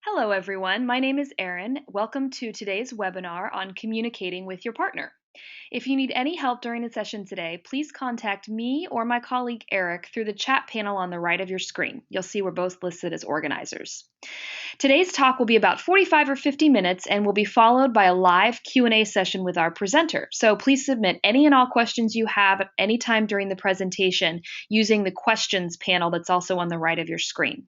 Hello, everyone. My name is Erin. Welcome to today's webinar on communicating with your partner. If you need any help during the session today, please contact me or my colleague Eric through the chat panel on the right of your screen. You'll see we're both listed as organizers. Today's talk will be about 45 or 50 minutes and will be followed by a live Q&A session with our presenter. So please submit any and all questions you have at any time during the presentation using the questions panel that's also on the right of your screen.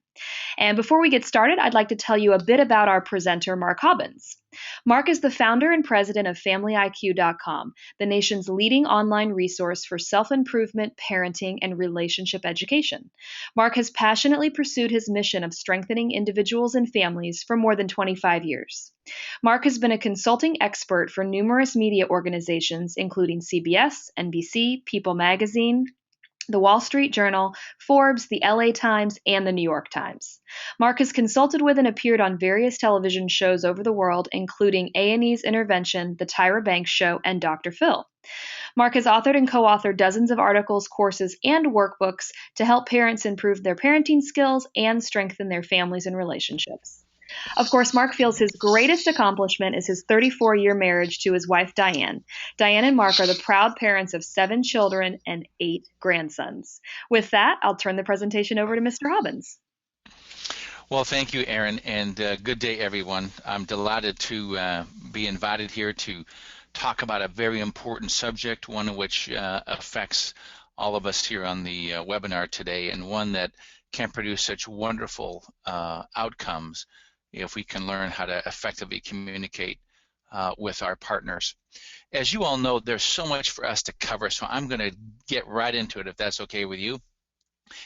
And before we get started, I'd like to tell you a bit about our presenter, Mark Hobbins. Mark is the founder and president of FamilyIQ.com, the nation's leading online resource for self-improvement, parenting, and relationship education. Mark has passionately pursued his mission of strengthening individuals and families for more than 25 years. Mark has been a consulting expert for numerous media organizations, including CBS, NBC, People Magazine, the Wall Street Journal, Forbes, the LA Times, and the New York Times. Mark has consulted with and appeared on various television shows over the world, including A&E's Intervention, The Tyra Banks Show, and Dr. Phil. Mark has authored and co-authored dozens of articles, courses, and workbooks to help parents improve their parenting skills and strengthen their families and relationships. Of course, Mark feels his greatest accomplishment is his 34-year marriage to his wife, Diane. Diane and Mark are the proud parents of 7 children and 8 grandsons. With that, I'll turn the presentation over to Mr. Hobbins. Well, thank you, Erin, and good day, everyone. I'm delighted to be invited here to talk about a very important subject, one which affects all of us here on the webinar today, and one that can produce such wonderful outcomes if we can learn how to effectively communicate with our partners. As you all know, there's so much for us to cover, so I'm going to get right into it if that's okay with you,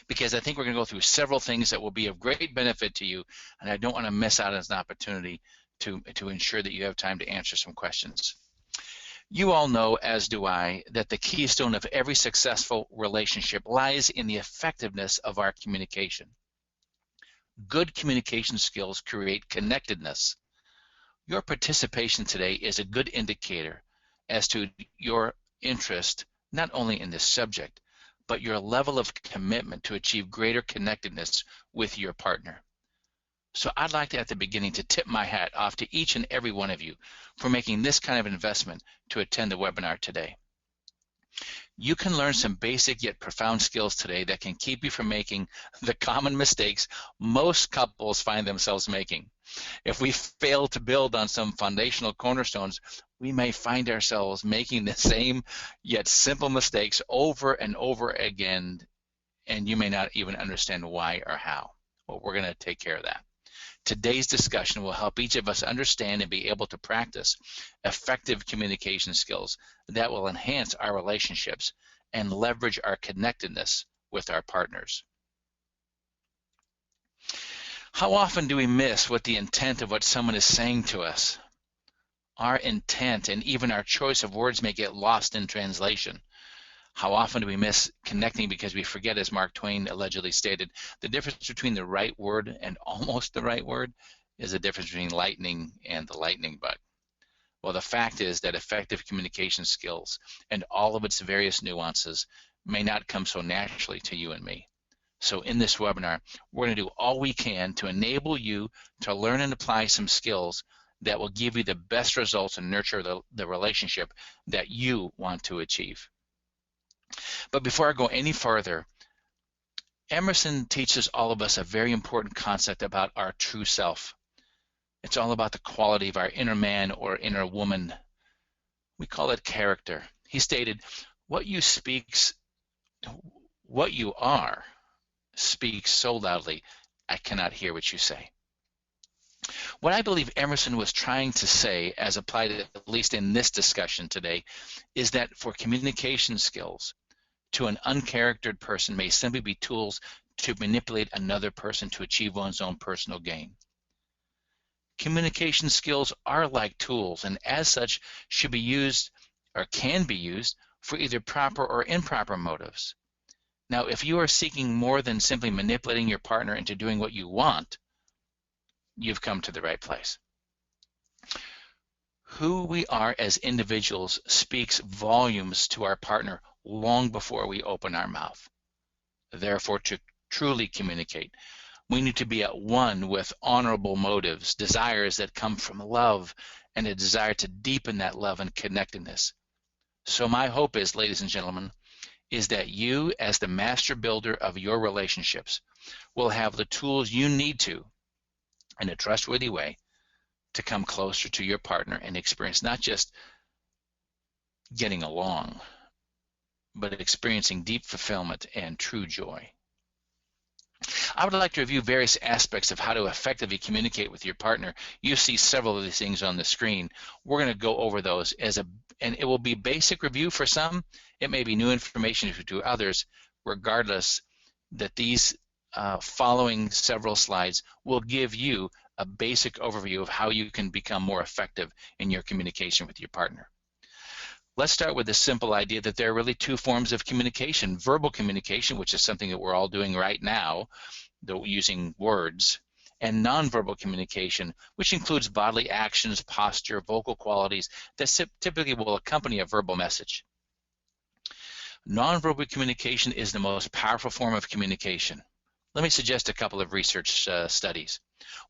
because I think we're going to go through several things that will be of great benefit to you, and I don't want to miss out on an opportunity to ensure that you have time to answer some questions. You all know, as do I, that the keystone of every successful relationship lies in the effectiveness of our communication. Good communication skills create connectedness. Your participation today is a good indicator as to your interest not only in this subject, but your level of commitment to achieve greater connectedness with your partner. So I'd like to, at the beginning, to tip my hat off to each and every one of you for making this kind of investment to attend the webinar today. You can learn some basic yet profound skills today that can keep you from making the common mistakes most couples find themselves making. If we fail to build on some foundational cornerstones, we may find ourselves making the same yet simple mistakes over and over again, and you may not even understand why or how. Well, we're going to take care of that. Today's discussion will help each of us understand and be able to practice effective communication skills that will enhance our relationships and leverage our connectedness with our partners. How often do we miss what the intent of what someone is saying to us? Our intent and even our choice of words may get lost in translation. How often do we miss connecting because we forget, as Mark Twain allegedly stated, the difference between the right word and almost the right word is the difference between lightning and the lightning bug. Well, the fact is that effective communication skills and all of its various nuances may not come so naturally to you and me. So in this webinar, we're going to do all we can to enable you to learn and apply some skills that will give you the best results and nurture the relationship that you want to achieve. But before I go any further, Emerson teaches all of us a very important concept about our true self. It's all about the quality of our inner man or inner woman. We call it character. He stated, what you are speaks so loudly, I cannot hear what you say. What I believe Emerson was trying to say, as applied at least in this discussion today, is that for communication skills, to an uncharactered person may simply be tools to manipulate another person to achieve one's own personal gain. Communication skills are like tools, and as such should be used or can be used for either proper or improper motives. Now, if you are seeking more than simply manipulating your partner into doing what you want, you've come to the right place. Who we are as individuals speaks volumes to our partner long before we open our mouth. Therefore, to truly communicate, We need to be at one with honorable motives, desires that come from love, and a desire to deepen that love and connectedness. So my hope is, ladies and gentlemen, is that you, as the master builder of your relationships, will have the tools you need to, in a trustworthy way, to come closer to your partner and experience not just getting along, but experiencing deep fulfillment and true joy. I would like to review various aspects of how to effectively communicate with your partner. You see several of these things on the screen. We're going to go over those and it will be basic review for some. It may be new information to others, regardless that these following several slides will give you a basic overview of how you can become more effective in your communication with your partner. Let's start with the simple idea that there are really two forms of communication: verbal communication, which is something that we're all doing right now, though using words, and nonverbal communication, which includes bodily actions, posture, vocal qualities that typically will accompany a verbal message. Nonverbal communication is the most powerful form of communication. Let me suggest a couple of research studies.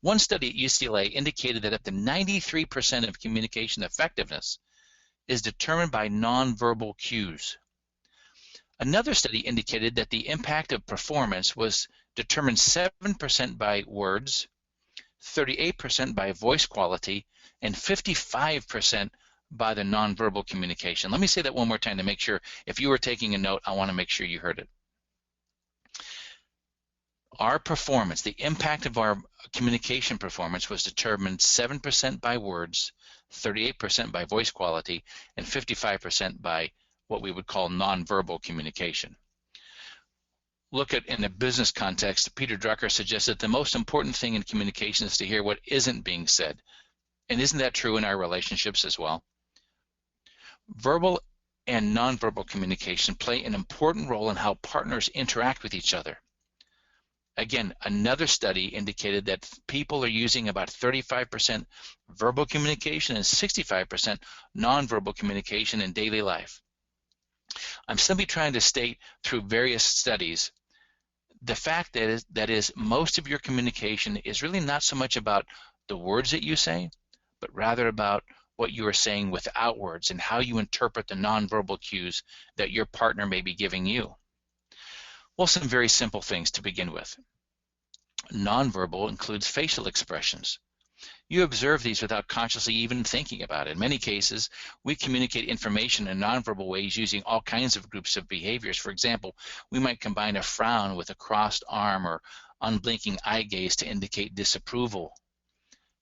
One study at UCLA indicated that up to 93% of communication effectiveness is determined by nonverbal cues. Another study indicated that the impact of performance was determined 7% by words, 38% by voice quality, and 55% by the nonverbal communication. Let me say that one more time to make sure. If you were taking a note, I want to make sure you heard it. Our performance, the impact of our communication performance, was determined 7% by words, 38% by voice quality, and 55% by what we would call nonverbal communication. Look at, in a business context, Peter Drucker suggests that the most important thing in communication is to hear what isn't being said. And isn't that true in our relationships as well? Verbal and nonverbal communication play an important role in how partners interact with each other. Again, another study indicated that people are using about 35% verbal communication and 65% nonverbal communication in daily life. I'm simply trying to state through various studies the fact that is most of your communication is really not so much about the words that you say, but rather about what you are saying without words and how you interpret the nonverbal cues that your partner may be giving you. Well, some very simple things to begin with. Nonverbal includes facial expressions. You observe these without consciously even thinking about it. In many cases, we communicate information in nonverbal ways using all kinds of groups of behaviors. For example, we might combine a frown with a crossed arm or unblinking eye gaze to indicate disapproval.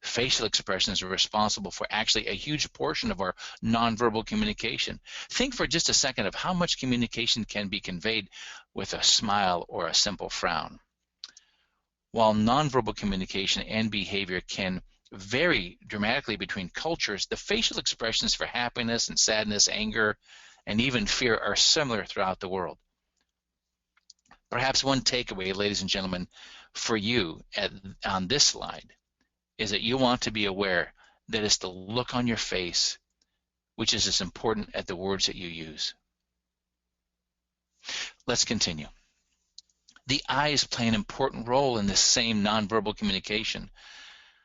Facial expressions are responsible for actually a huge portion of our nonverbal communication. Think for just a second of how much communication can be conveyed with a smile or a simple frown. While nonverbal communication and behavior can vary dramatically between cultures, the facial expressions for happiness and sadness, anger, and even fear are similar throughout the world. Perhaps one takeaway, ladies and gentlemen, for you on this slide is that you want to be aware that it's the look on your face which is as important as the words that you use. Let's continue. The eyes play an important role in this same nonverbal communication.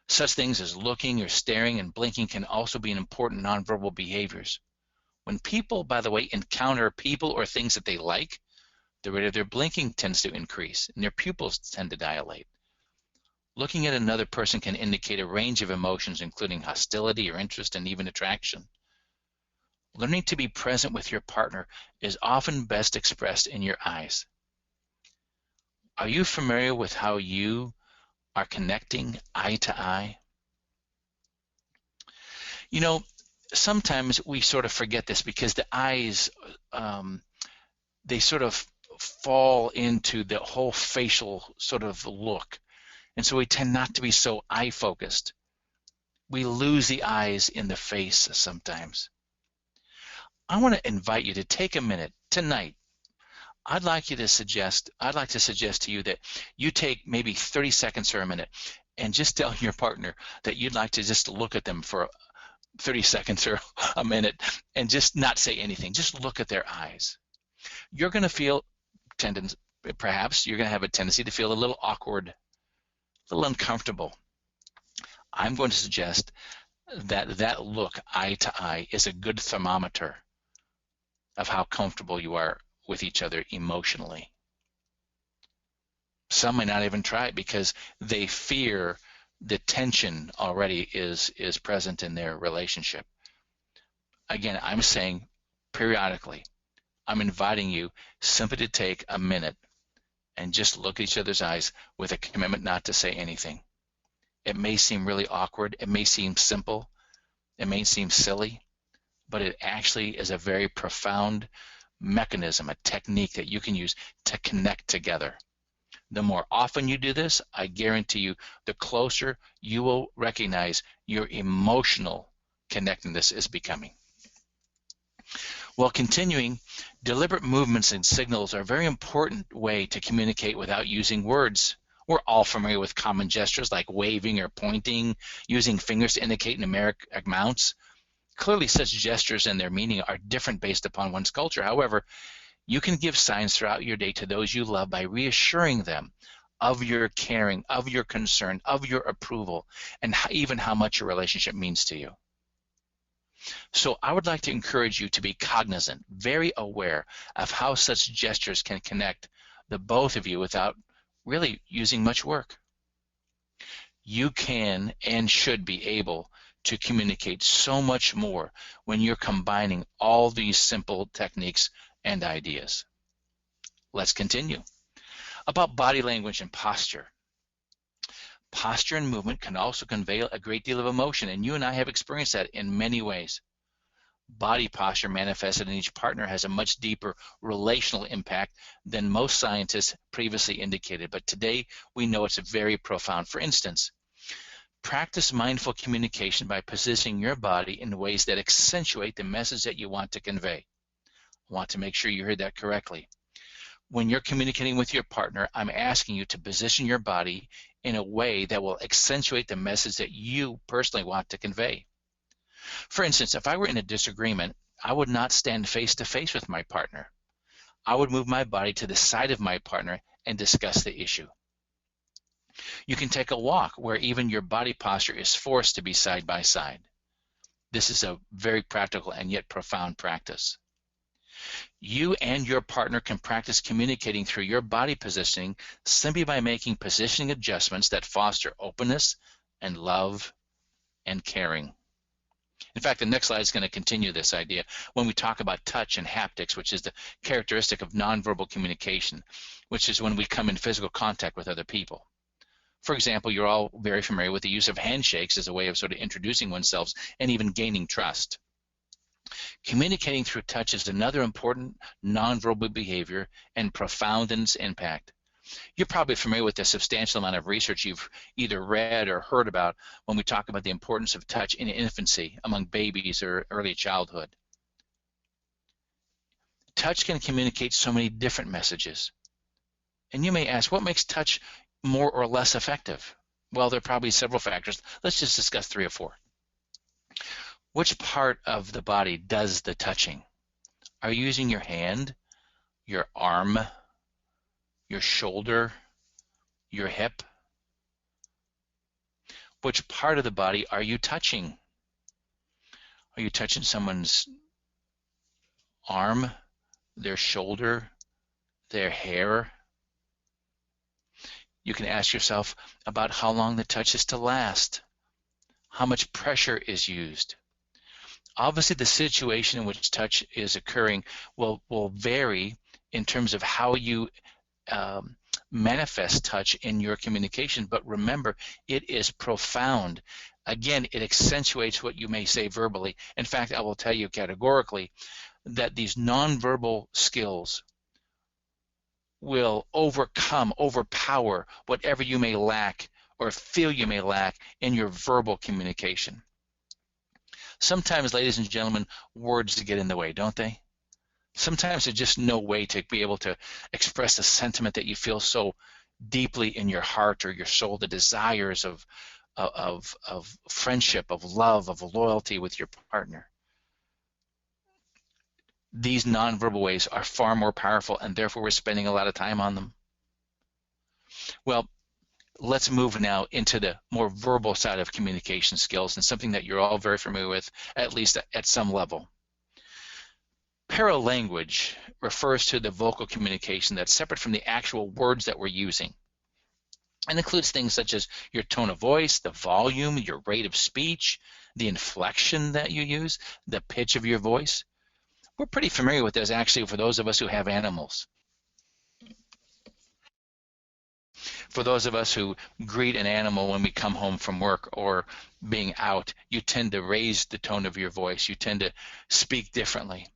Such things as looking or staring and blinking can also be an important nonverbal behaviors. When people, by the way, encounter people or things that they like, the rate of their blinking tends to increase and their pupils tend to dilate. Looking at another person can indicate a range of emotions, including hostility or interest and even attraction. Learning to be present with your partner is often best expressed in your eyes. Are you familiar with how you are connecting eye to eye? You know, sometimes we sort of forget this because the eyes, they sort of fall into the whole facial sort of look. And so we tend not to be so eye focused. We lose the eyes in the face sometimes. I want to invite you to take a minute tonight. I'd like to suggest to you that you take maybe 30 seconds or a minute and just tell your partner that you'd like to just look at them for 30 seconds or a minute and just not say anything. Just look at their eyes. You're going to feel perhaps you're going to have a tendency to feel a little awkward. a little uncomfortable, I'm going to suggest that that look eye to eye is a good thermometer of how comfortable you are with each other emotionally. Some may not even try it because they fear the tension already is present in their relationship. Again, I'm saying periodically, I'm inviting you simply to take a minute and just look at each other's eyes with a commitment not to say anything. It may seem really awkward. It may seem simple. It may seem silly, but it actually is a very profound mechanism, a technique that you can use to connect together. The more often you do this, I guarantee you, the closer you will recognize your emotional connectedness is becoming. Well, continuing, deliberate movements and signals are a very important way to communicate without using words. We're all familiar with common gestures like waving or pointing, using fingers to indicate numeric amounts. Clearly, such gestures and their meaning are different based upon one's culture. However, you can give signs throughout your day to those you love by reassuring them of your caring, of your concern, of your approval, and even how much your relationship means to you. So I would like to encourage you to be cognizant, very aware of how such gestures can connect the both of you without really using much work. You can and should be able to communicate so much more when you're combining all these simple techniques and ideas. Let's continue. About body language and posture. Posture and movement can also convey a great deal of emotion, and you and I have experienced that in many ways. Body posture manifested in each partner has a much deeper relational impact than most scientists previously indicated, but today we know it's very profound. For instance, practice mindful communication by positioning your body in ways that accentuate the message that you want to convey. I want to make sure you heard that correctly. When you're communicating with your partner, I'm asking you to position your body in a way that will accentuate the message that you personally want to convey. For instance, if I were in a disagreement, I would not stand face to face with my partner. I would move my body to the side of my partner and discuss the issue. You can take a walk where even your body posture is forced to be side by side. This is a very practical and yet profound practice. You and your partner can practice communicating through your body positioning simply by making positioning adjustments that foster openness and love and caring. In fact, the next slide is going to continue this idea when we talk about touch and haptics, which is the characteristic of nonverbal communication, which is when we come in physical contact with other people. For example, you're all very familiar with the use of handshakes as a way of sort of introducing oneself and even gaining trust. Communicating through touch is another important nonverbal behavior and profound in its impact. You're probably familiar with the substantial amount of research you've either read or heard about when we talk about the importance of touch in infancy among babies or early childhood. Touch can communicate so many different messages. And you may ask, what makes touch more or less effective? Well, there are probably several factors. Let's just discuss 3 or 4. Which part of the body does the touching? Are you using your hand, your arm, your shoulder, your hip? Which part of the body are you touching? Are you touching someone's arm, their shoulder, their hair? You can ask yourself about how long the touch is to last, how much pressure is used. Obviously, the situation in which touch is occurring will vary in terms of how you manifest touch in your communication, but remember, it is profound. Again, it accentuates what you may say verbally. In fact, I will tell you categorically that these nonverbal skills will overpower whatever you may lack or feel you may lack in your verbal communication. Sometimes, ladies and gentlemen, words get in the way, don't they? Sometimes there's just no way to be able to express a sentiment that you feel so deeply in your heart or your soul, the desires of friendship, of love, of loyalty with your partner. These nonverbal ways are far more powerful, and therefore we're spending a lot of time on them. Well, let's move now into the more verbal side of communication skills, and something that you're all very familiar with, at least at some level. Paralanguage refers to the vocal communication that's separate from the actual words that we're using, and includes things such as your tone of voice, the volume, your rate of speech, the inflection that you use, the pitch of your voice. We're pretty familiar with this, actually, for those of us who have animals. For those of us who greet an animal when we come home from work or being out, you tend to raise the tone of your voice. You tend to speak differently.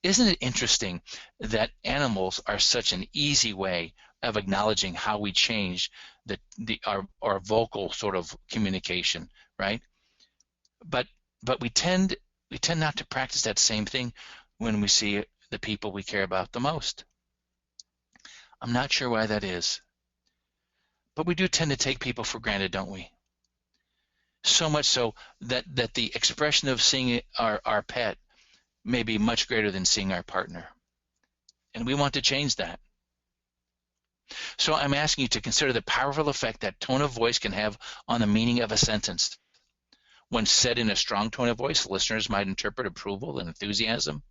Isn't it interesting that animals are such an easy way of acknowledging how we change our vocal sort of communication, right? But we tend not to practice that same thing when we see the people we care about the most. I'm not sure why that is, but we do tend to take people for granted, don't we? So much so that the expression of seeing our pet may be much greater than seeing our partner. And we want to change that. So I'm asking you to consider the powerful effect that tone of voice can have on the meaning of a sentence. When said in a strong tone of voice, listeners might interpret approval and enthusiasm.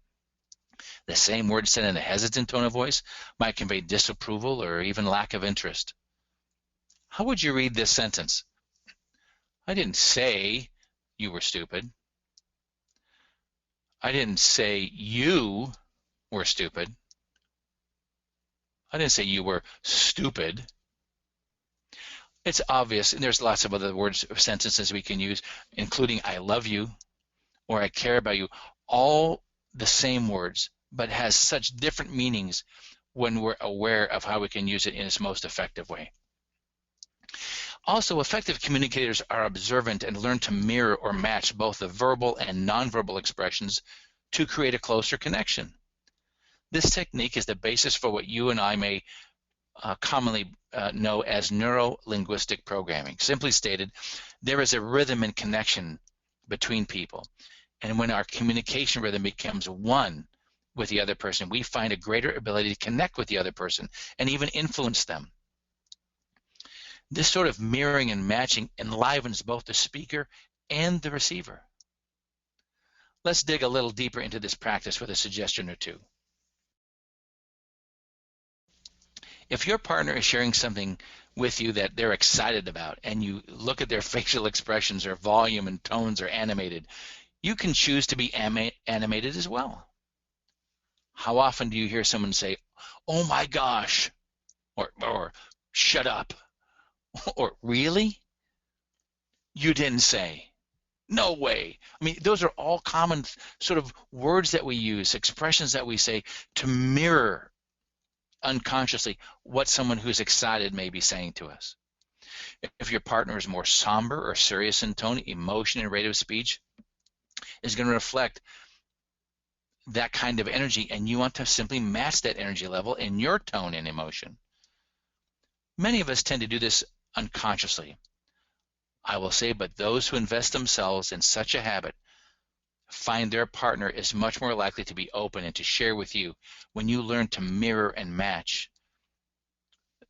The same word said in a hesitant tone of voice might convey disapproval or even lack of interest. How would you read this sentence? I didn't say you were stupid. I didn't say you were stupid. I didn't say you were stupid. It's obvious, and there's lots of other words or sentences we can use, including I love you or I care about you, all the same words, but has such different meanings when we're aware of how we can use it in its most effective way. Also, effective communicators are observant and learn to mirror or match both the verbal and nonverbal expressions to create a closer connection. This technique is the basis for what you and I may commonly know as neuro-linguistic programming. Simply stated, there is a rhythm and connection between people. And when our communication rhythm becomes one with the other person, we find a greater ability to connect with the other person and even influence them. This sort of mirroring and matching enlivens both the speaker and the receiver. Let's dig a little deeper into this practice with a suggestion or two. If your partner is sharing something with you that they're excited about, and you look at their facial expressions, or volume and tones are animated, you can choose to be animated as well. How often do you hear someone say, "Oh my gosh," or "shut up," or "really? You didn't say." No way. I mean, those are all common sort of words that we use, expressions that we say to mirror unconsciously what someone who's excited may be saying to us. If your partner is more somber or serious in tone, emotion and rate of speech is going to reflect that kind of energy, and you want to simply match that energy level in your tone and emotion. Many of us tend to do this unconsciously, I will say, but those who invest themselves in such a habit find their partner is much more likely to be open and to share with you when you learn to mirror and match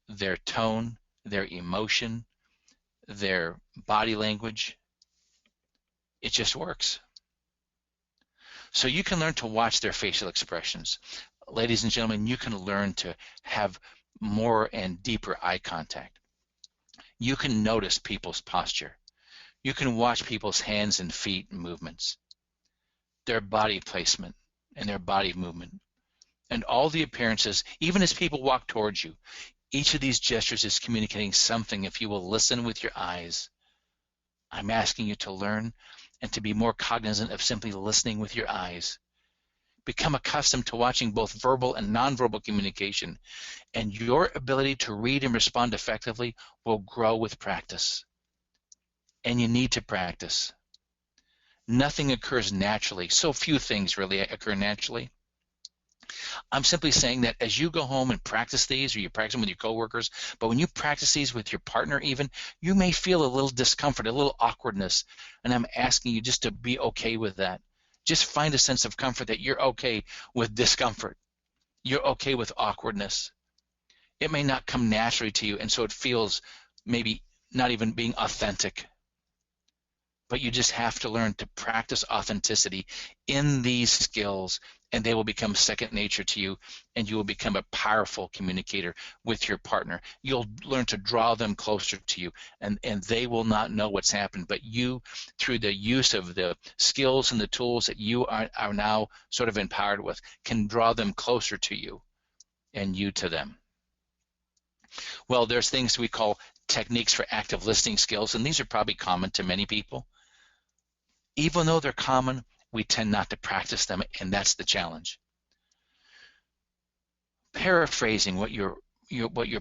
their tone, their emotion, their body language. It just works. So you can learn to watch their facial expressions. Ladies and gentlemen, you can learn to have more and deeper eye contact. You can notice people's posture. You can watch people's hands and feet movements, their body placement and their body movement, and all the appearances, even as people walk towards you. Each of these gestures is communicating something if you will listen with your eyes. I'm asking you to learn and to be more cognizant of simply listening with your eyes. Become accustomed to watching both verbal and nonverbal communication, and your ability to read and respond effectively will grow with practice. And you need to practice. Nothing occurs naturally. So few things really occur naturally. I'm simply saying that as you go home and practice these, or you practice them with your coworkers, but when you practice these with your partner even, you may feel a little discomfort, a little awkwardness, and I'm asking you just to be okay with that. Just find a sense of comfort that you're okay with discomfort. You're okay with awkwardness. It may not come naturally to you, and so it feels maybe not even being authentic. But you just have to learn to practice authenticity in these skills, and they will become second nature to you, and you will become a powerful communicator with your partner. You'll learn to draw them closer to you, and they will not know what's happened, but you, through the use of the skills and the tools that you are now sort of empowered with, can draw them closer to you and you to them. Well, there's things we call techniques for active listening skills, and these are probably common to many people. Even though they're common, we tend not to practice them, and that's the challenge. Paraphrasing what your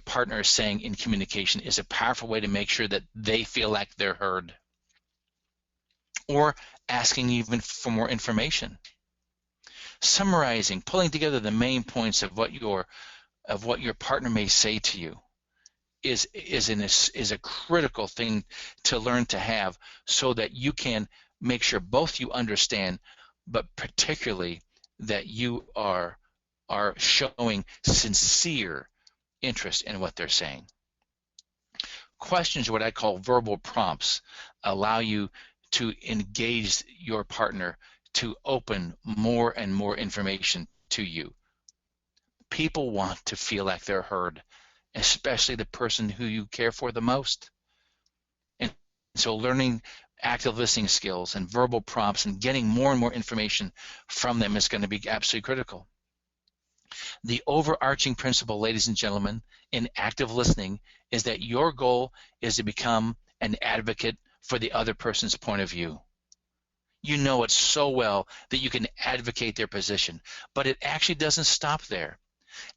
partner is saying in communication is a powerful way to make sure that they feel like they're heard. Or asking even for more information. Summarizing, pulling together the main points of what your partner may say to you is a critical thing to learn to have, so that you can make sure both you understand, but particularly that you are showing sincere interest in what they're saying. Questions, what I call verbal prompts, allow you to engage your partner to open more and more information to you. People want to feel like they're heard, especially the person who you care for the most. And so learning active listening skills and verbal prompts and getting more and more information from them is going to be absolutely critical. The overarching principle, ladies and gentlemen, in active listening is that your goal is to become an advocate for the other person's point of view. You know it so well that you can advocate their position, but it actually doesn't stop there.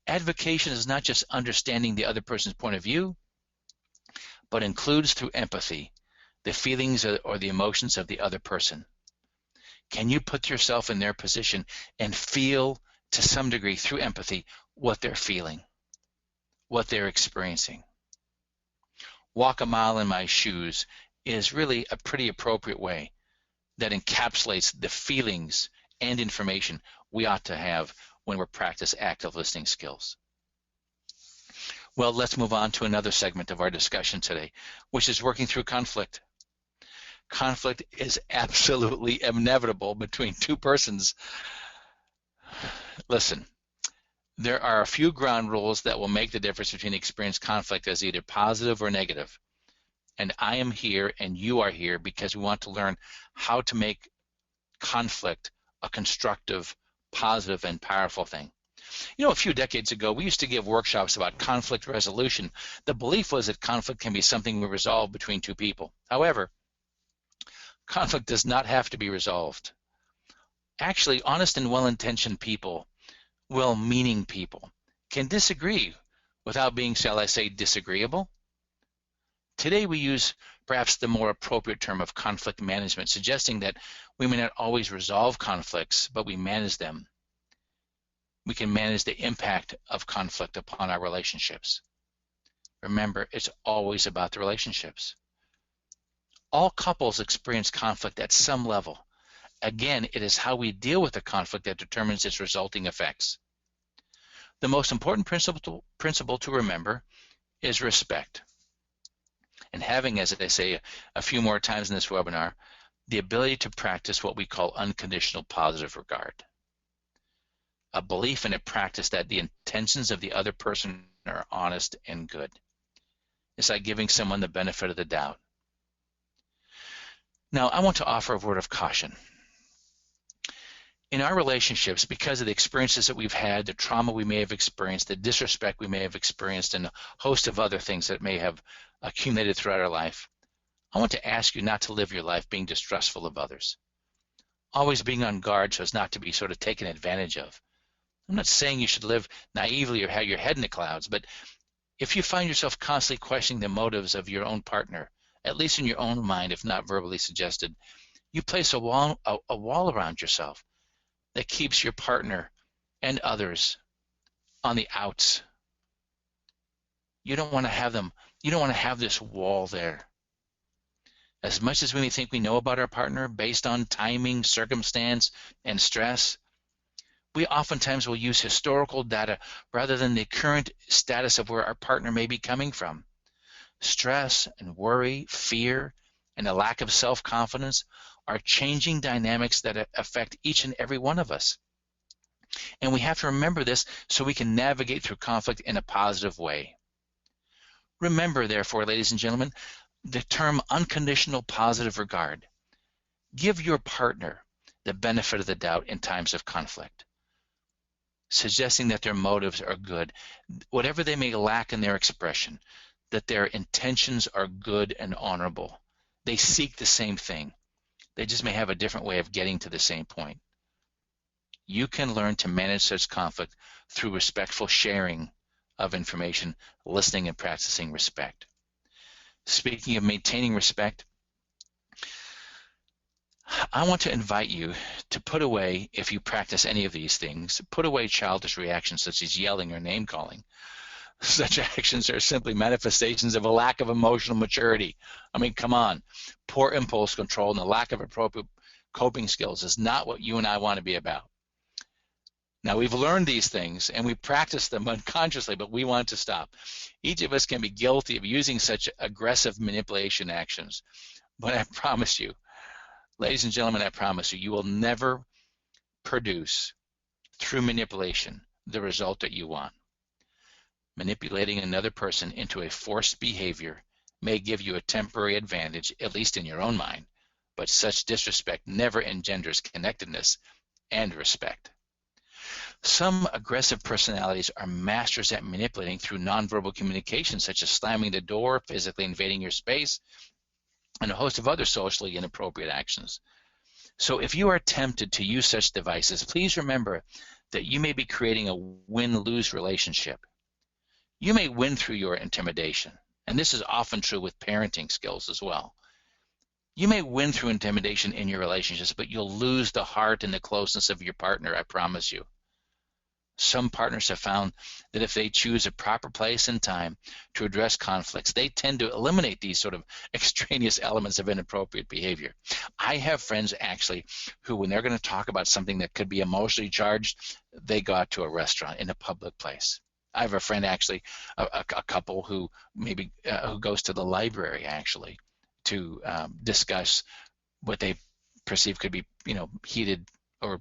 Advocation is not just understanding the other person's point of view, but includes, through empathy, the feelings or the emotions of the other person. Can you put yourself in their position and feel, to some degree, through empathy, what they're feeling, what they're experiencing? Walk a mile in my shoes is really a pretty appropriate way that encapsulates the feelings and information we ought to have when we practice active listening skills. Well, let's move on to another segment of our discussion today, which is working through conflict. Conflict is absolutely inevitable between two persons. Listen, there are a few ground rules that will make the difference between experienced conflict as either positive or negative. And I am here and you are here because we want to learn how to make conflict a constructive, positive, and powerful thing. You know, a few decades ago, we used to give workshops about conflict resolution. The belief was that conflict can be something we resolve between two people. However, conflict does not have to be resolved. Actually, honest and well-intentioned people, well-meaning people, can disagree without being, shall I say, disagreeable. Today we use perhaps the more appropriate term of conflict management, suggesting that we may not always resolve conflicts, but we manage them. We can manage the impact of conflict upon our relationships. Remember, it's always about the relationships. All couples experience conflict at some level. Again, it is how we deal with the conflict that determines its resulting effects. The most important principle to remember is respect. And having, as I say a few more times in this webinar, the ability to practice what we call unconditional positive regard. A belief and a practice that the intentions of the other person are honest and good. It's like giving someone the benefit of the doubt. Now, I want to offer a word of caution. In our relationships, because of the experiences that we've had, the trauma we may have experienced, the disrespect we may have experienced, and a host of other things that may have accumulated throughout our life, I want to ask you not to live your life being distrustful of others, always being on guard so as not to be sort of taken advantage of. I'm not saying you should live naively or have your head in the clouds, but if you find yourself constantly questioning the motives of your own partner, at least in your own mind, if not verbally suggested, you place a wall around yourself that keeps your partner and others on the outs. You don't want to have them. You don't want to have this wall there. As much as we may think we know about our partner based on timing, circumstance, and stress, we oftentimes will use historical data rather than the current status of where our partner may be coming from. Stress and worry, fear, and a lack of self-confidence are changing dynamics that affect each and every one of us. And we have to remember this so we can navigate through conflict in a positive way. Remember, therefore, ladies and gentlemen, the term unconditional positive regard. Give your partner the benefit of the doubt in times of conflict, suggesting that their motives are good, whatever they may lack in their expression, that their intentions are good and honorable. They seek the same thing. They just may have a different way of getting to the same point. You can learn to manage such conflict through respectful sharing of information, listening, and practicing respect. Speaking of maintaining respect, I want to invite you to put away, if you practice any of these things, put away childish reactions such as yelling or name-calling. Such actions are simply manifestations of a lack of emotional maturity. I mean, come on. Poor impulse control and a lack of appropriate coping skills is not what you and I want to be about. Now, we've learned these things and we practice them unconsciously, but we want to stop. Each of us can be guilty of using such aggressive manipulation actions. But I promise you, ladies and gentlemen, I promise you, you will never produce, through manipulation, the result that you want. Manipulating another person into a forced behavior may give you a temporary advantage, at least in your own mind, but such disrespect never engenders connectedness and respect. Some aggressive personalities are masters at manipulating through nonverbal communication, such as slamming the door, physically invading your space, and a host of other socially inappropriate actions. So if you are tempted to use such devices, please remember that you may be creating a win-lose relationship. You may win through your intimidation, and this is often true with parenting skills as well. You may win through intimidation in your relationships, but you'll lose the heart and the closeness of your partner, I promise you. Some partners have found that if they choose a proper place and time to address conflicts, they tend to eliminate these sort of extraneous elements of inappropriate behavior. I have friends actually who, when they're going to talk about something that could be emotionally charged, they go out to a restaurant in a public place. I have a friend actually, a couple who maybe who goes to the library actually to discuss what they perceive could be, heated or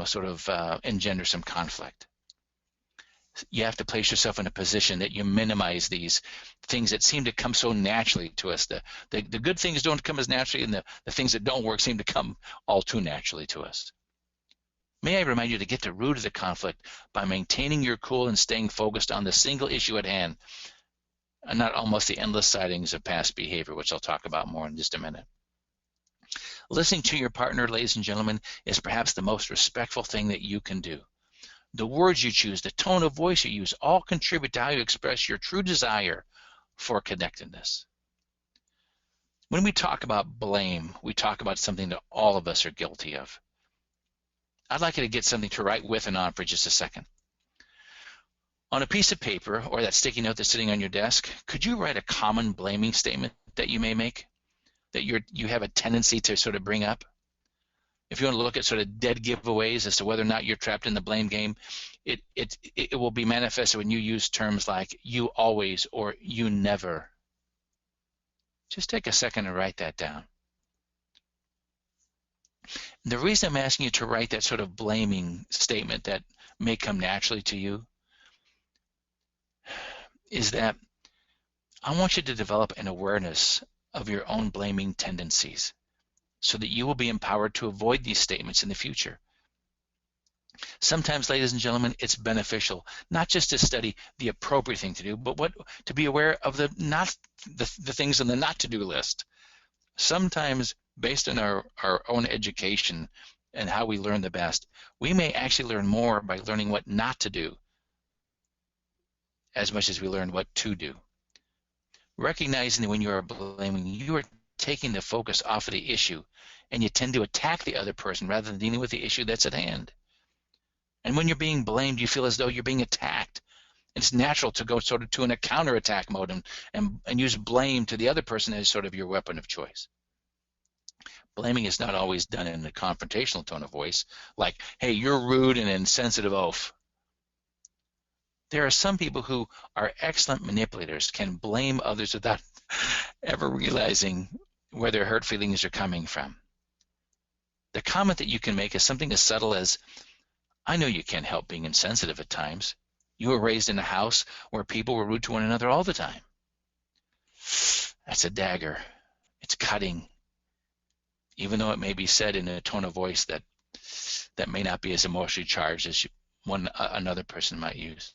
sort of engender some conflict. You have to place yourself in a position that you minimize these things that seem to come so naturally to us. The good things don't come as naturally, and the things that don't work seem to come all too naturally to us. May I remind you to get to the root of the conflict by maintaining your cool and staying focused on the single issue at hand, and not almost the endless sightings of past behavior, which I'll talk about more in just a minute. Listening to your partner, ladies and gentlemen, is perhaps the most respectful thing that you can do. The words you choose, the tone of voice you use, all contribute to how you express your true desire for connectedness. When we talk about blame, we talk about something that all of us are guilty of. I'd like you to get something to write with and on for just a second. On a piece of paper or that sticky note that's sitting on your desk, could you write a common blaming statement that you may make, that you have a tendency to sort of bring up? If you want to look at sort of dead giveaways as to whether or not you're trapped in the blame game, it will be manifested when you use terms like you always or you never. Just take a second and write that down. The reason I'm asking you to write that sort of blaming statement that may come naturally to you is that I want you to develop an awareness of your own blaming tendencies so that you will be empowered to avoid these statements in the future. Sometimes, ladies and gentlemen, it's beneficial not just to study the appropriate thing to do, but to be aware of the things on the not to-do list. Sometimes, based on our own education and how we learn the best, we may actually learn more by learning what not to do as much as we learn what to do. Recognizing that when you are blaming, you are taking the focus off of the issue, and you tend to attack the other person rather than dealing with the issue that's at hand. And when you're being blamed, you feel as though you're being attacked. It's natural to go sort of to a counterattack mode and use blame to the other person as sort of your weapon of choice. Blaming is not always done in a confrontational tone of voice, like, hey, you're rude and insensitive oaf. There are some people who are excellent manipulators, can blame others without ever realizing where their hurt feelings are coming from. The comment that you can make is something as subtle as, I know you can't help being insensitive at times. You were raised in a house where people were rude to one another all the time. That's a dagger. It's cutting, even though it may be said in a tone of voice that may not be as emotionally charged as another person might use.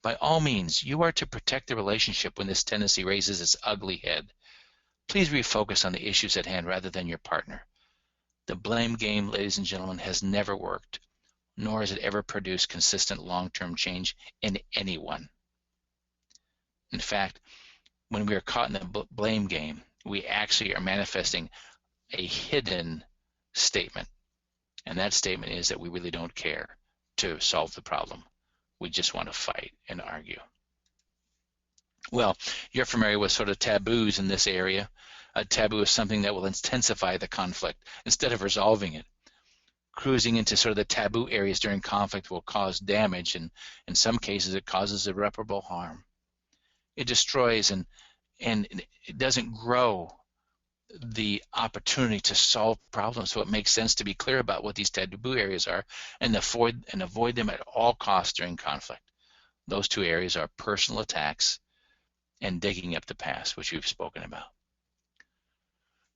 By all means, you are to protect the relationship when this tendency raises its ugly head. Please refocus on the issues at hand rather than your partner. The blame game, ladies and gentlemen, has never worked, nor has it ever produced consistent long-term change in anyone. In fact, when we are caught in the blame game, we actually are manifesting a hidden statement. And that statement is that we really don't care to solve the problem. We just want to fight and argue. Well, you're familiar with sort of taboos in this area. A taboo is something that will intensify the conflict instead of resolving it. Cruising into sort of the taboo areas during conflict will cause damage, and in some cases it causes irreparable harm. It destroys and it doesn't grow the opportunity to solve problems. So it makes sense to be clear about what these taboo areas are and avoid them at all costs during conflict. Those two areas are personal attacks and digging up the past, which we've spoken about.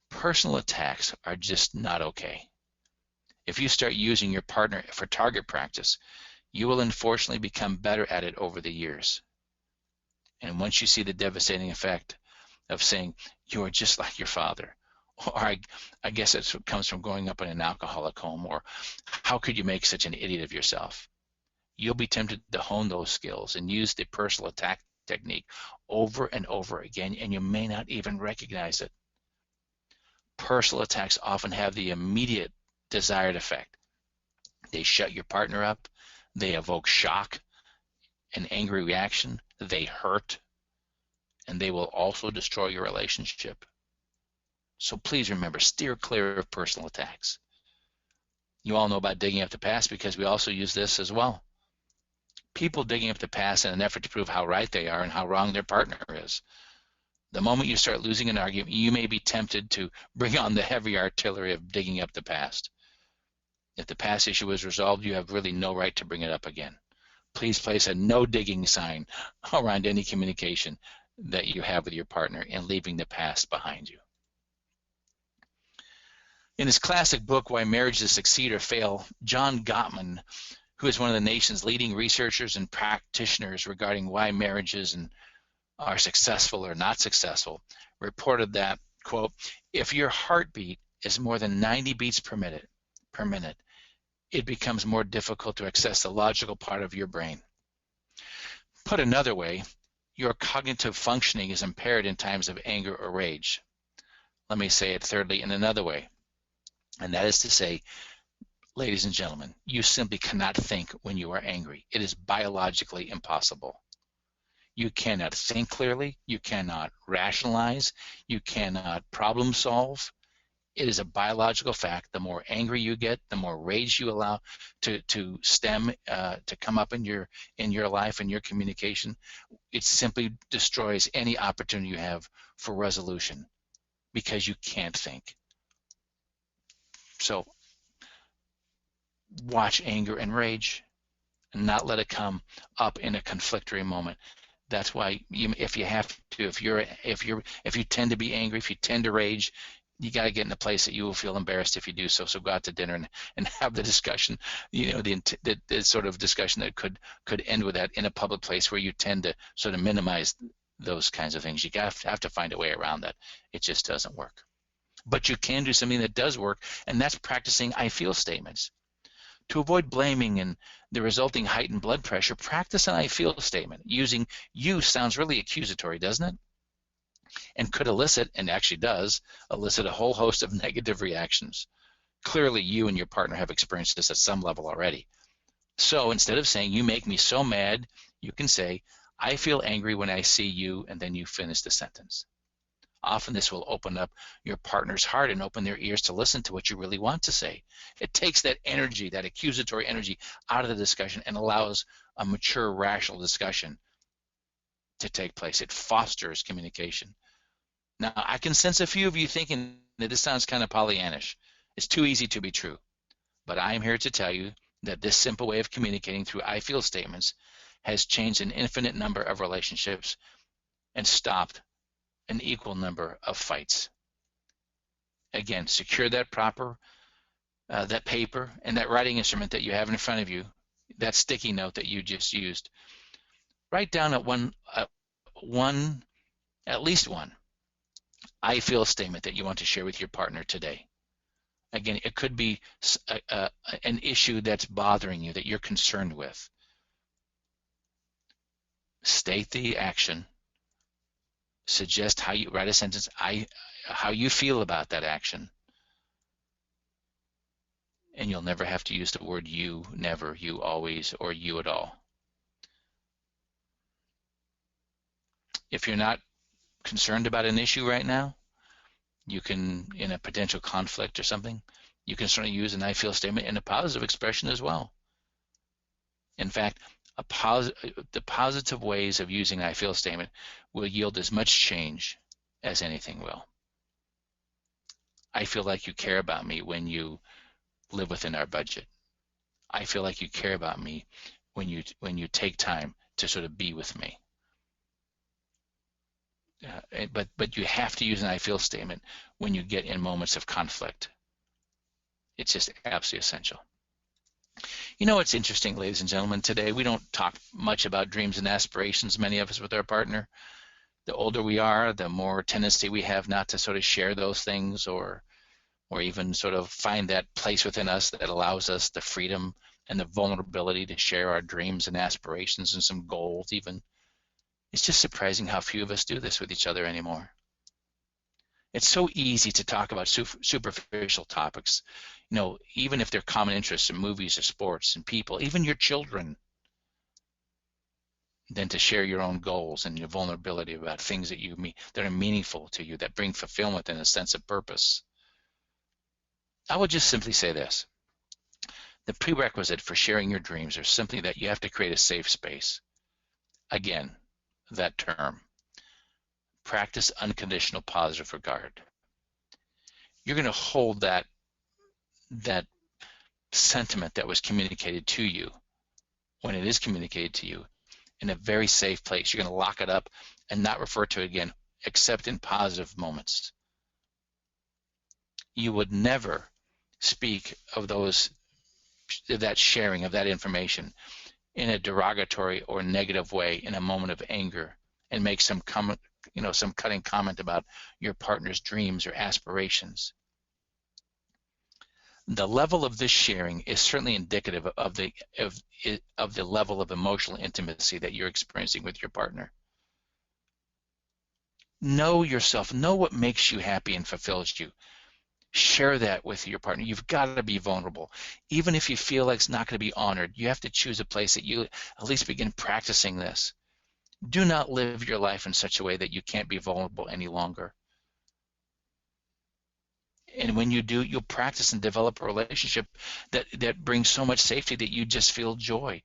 Personal attacks are just not okay. If you start using your partner for target practice, you will unfortunately become better at it over the years. And once you see the devastating effect of saying, you are just like your father, or I guess it comes from growing up in an alcoholic home, or how could you make such an idiot of yourself? You'll be tempted to hone those skills and use the personal attack technique over and over again, and you may not even recognize it. Personal attacks often have the immediate desired effect. They shut your partner up, they evoke shock, an angry reaction, they hurt, and they will also destroy your relationship. So please remember, steer clear of personal attacks. You all know about digging up the past because we also use this as well. People digging up the past in an effort to prove how right they are and how wrong their partner is. The moment you start losing an argument, you may be tempted to bring on the heavy artillery of digging up the past. If the past issue is resolved, you have really no right to bring it up again. Please place a no digging sign around any communication that you have with your partner and leaving the past behind you. In his classic book, Why Marriages Succeed or Fail, John Gottman, who is one of the nation's leading researchers and practitioners regarding why marriages are successful or not successful, reported that, quote, if your heartbeat is more than 90 beats per minute, it becomes more difficult to access the logical part of your brain. Put another way, your cognitive functioning is impaired in times of anger or rage. Let me say it thirdly in another way, and that is to say, ladies and gentlemen, you simply cannot think when you are angry. It is biologically impossible. You cannot think clearly, you cannot rationalize, you cannot problem solve. It is a biological fact. The more angry you get, the more rage you allow to come up in your life and your communication. It simply destroys any opportunity you have for resolution because you can't think. So watch anger and rage and not let it come up in a conflictory moment. That's why if you tend to be angry, if you tend to rage, you got to get in a place that you will feel embarrassed if you do so. So go out to dinner and have the discussion, the sort of discussion that could end with that in a public place where you tend to sort of minimize those kinds of things. You have to find a way around that. It just doesn't work. But you can do something that does work, and that's practicing I feel statements. To avoid blaming and the resulting heightened blood pressure, practice an I feel statement. Using you sounds really accusatory, doesn't it? And could elicit, and actually does, elicit a whole host of negative reactions. Clearly, you and your partner have experienced this at some level already. So instead of saying, you make me so mad, you can say, I feel angry when I see you, and then you finish the sentence. Often this will open up your partner's heart and open their ears to listen to what you really want to say. It takes that energy, that accusatory energy, out of the discussion and allows a mature, rational discussion to take place. It fosters communication. Now, I can sense a few of you thinking that this sounds kind of Pollyannish. It's too easy to be true. But I am here to tell you that this simple way of communicating through I feel statements has changed an infinite number of relationships and stopped an equal number of fights. Again, secure that that paper and that writing instrument that you have in front of you, that sticky note that you just used. Write down at least one I feel statement that you want to share with your partner today. Again, it could be an issue that's bothering you, that you're concerned with. State the action. Suggest how you write a sentence, how you feel about that action. And you'll never have to use the word you, never, you always, or you at all. If you're not concerned about an issue right now, you can, in a potential conflict or something, you can certainly use an I feel statement in a positive expression as well. In fact, the positive ways of using I feel statement will yield as much change as anything will. I feel like you care about me when you live within our budget. I feel like you care about me when you take time to sort of be with me. But you have to use an I feel statement when you get in moments of conflict. It's just absolutely essential. You know what's interesting, ladies and gentlemen, today we don't talk much about dreams and aspirations, many of us, with our partner. The older we are, the more tendency we have not to sort of share those things or even sort of find that place within us that allows us the freedom and the vulnerability to share our dreams and aspirations and some goals even. It's just surprising how few of us do this with each other anymore. It's so easy to talk about superficial topics, you know, even if they're common interests in movies or sports and people, even your children, than to share your own goals and your vulnerability about things that are meaningful to you, that bring fulfillment and a sense of purpose. I would just simply say this. The prerequisite for sharing your dreams is simply that you have to create a safe space. Again, that term. Practice unconditional positive regard. You're going to hold that sentiment that was communicated to you, when it is communicated to you, in a very safe place. You're going to lock it up and not refer to it again, except in positive moments. You would never speak of that sharing of that information in a derogatory or negative way in a moment of anger and make some cutting comment about your partner's dreams or aspirations. The level of this sharing is certainly indicative of the level of emotional intimacy that you're experiencing with your partner. Know yourself. Know what makes you happy and fulfills you. Share that with your partner. You've got to be vulnerable. Even if you feel like it's not going to be honored, you have to choose a place that you at least begin practicing this. Do not live your life in such a way that you can't be vulnerable any longer. And when you do, you'll practice and develop a relationship that brings so much safety that you just feel joy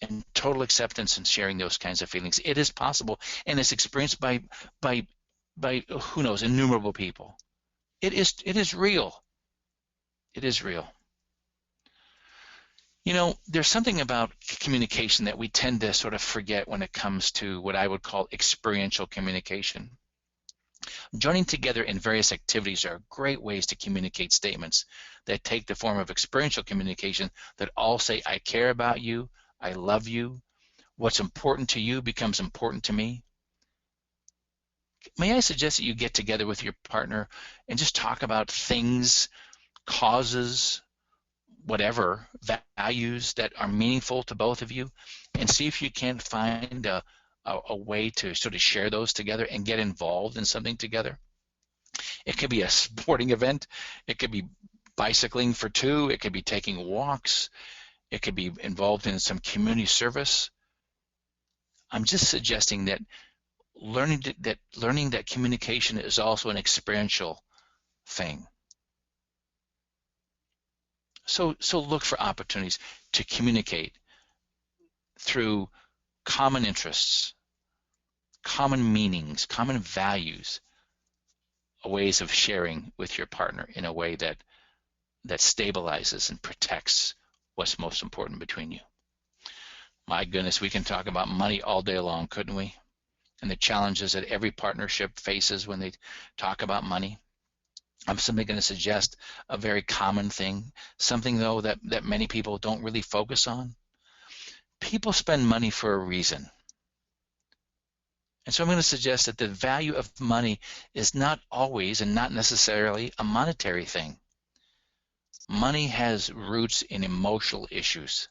and total acceptance in sharing those kinds of feelings. It is possible, and it's experienced by who knows, innumerable people. It is real. It is real. You know, there's something about communication that we tend to sort of forget when it comes to what I would call experiential communication. Joining together in various activities are great ways to communicate statements that take the form of experiential communication that all say, I care about you, I love you, what's important to you becomes important to me. May I suggest that you get together with your partner and just talk about things, causes, whatever, values that are meaningful to both of you, and see if you can find a way to sort of share those together and get involved in something together. It could be a sporting event. It could be bicycling for two. It could be taking walks. It could be involved in some community service. I'm just suggesting that learning that communication is also an experiential thing. So look for opportunities to communicate through common interests, common meanings, common values, ways of sharing with your partner in a way that stabilizes and protects what's most important between you. My goodness, we can talk about money all day long, couldn't we? And the challenges that every partnership faces when they talk about money. I'm simply going to suggest a very common thing, something though that many people don't really focus on. People spend money for a reason. And so I'm going to suggest that the value of money is not always and not necessarily a monetary thing. Money has roots in emotional issues.